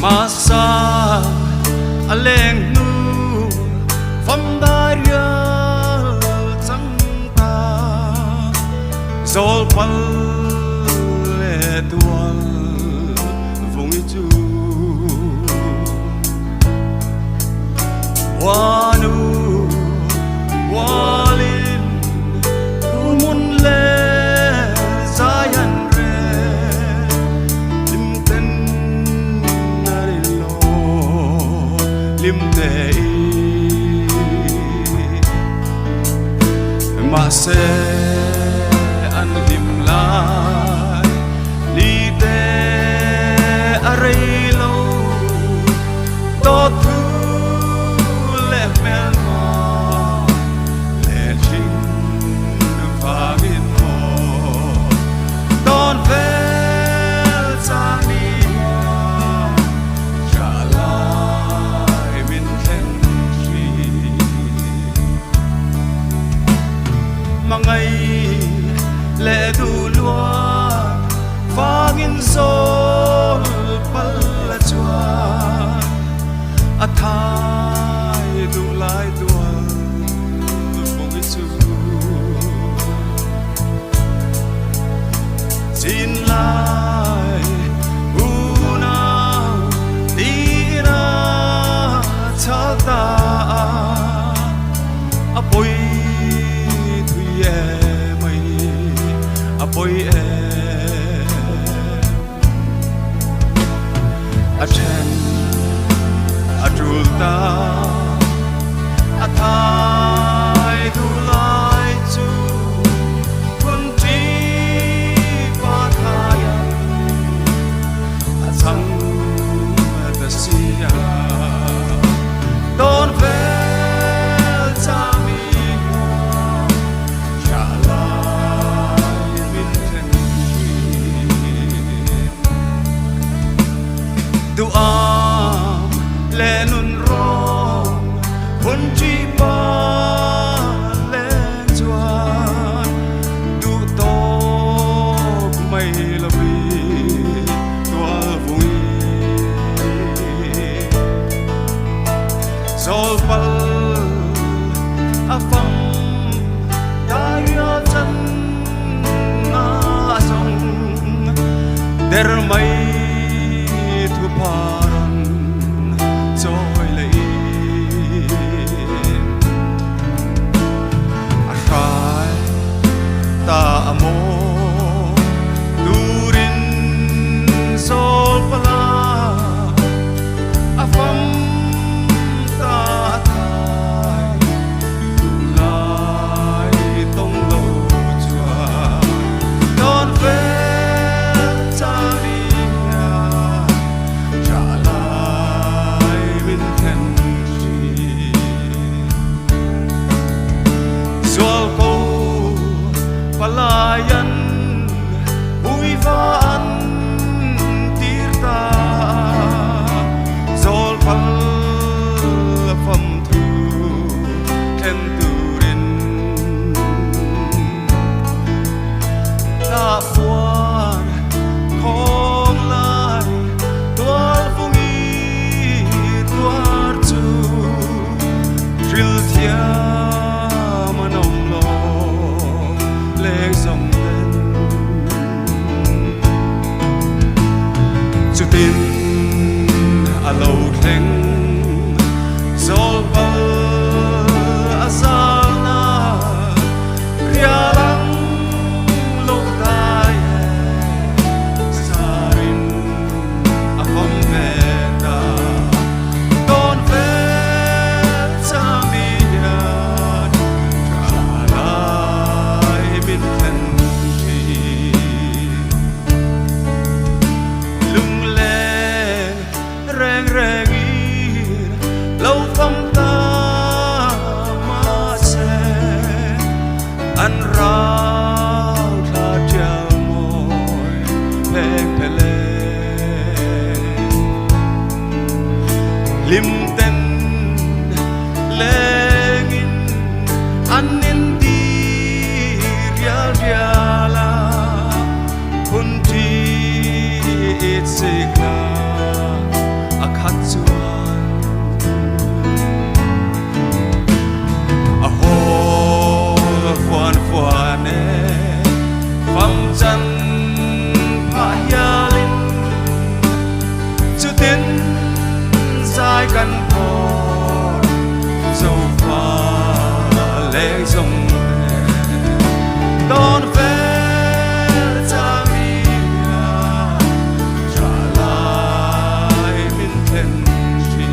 masa aleng nu phong daria chẳng ta zol pal le tual vung chu wanu walin mun le zayan re lim ten nari lo lim te ma se an lim lai li te arei lo to thu le mel mo le chin pha bin mo don vel sa ni cha lai min ten chi mangai le du lua phang in sol pal la chua a thai du lai tua phong chu xin lai u na đi na cha ta a poi thui e mai a poi e a chen a trul ta a thai du lai chu kun chi pa thai a sang ta sia don vel cha mi cha lai min ten du le nun rong hun chi pa le chuan du to mai la vi tua vui zol pal a pham da ya chan na song der mai thu paran joy lei a khai ta amo durin sol pala a pham ta thai lai tong lo chua don ve cha ni cha lai min ten zol ko palayan ui van tirta zol pal pham thu ten turin ta puan khom lai tual fungi tuar chu ril thia manom lo leng song lên chu tin a lo theng zol pal a sal na ria lang lo tai sa rin a phong ve ta don ve cha mi ya cha lai bin ten chi lung le reng reng i chân phá linh chưa tiến dài căn cỏ dầu pha lẽ rồng đón về cha mia trả lại min thiên trì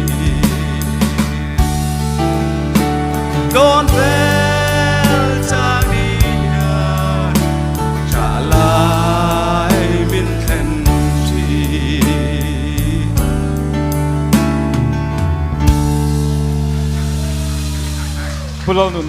đón về cha mia trả lại min thiên trì Pulau Nun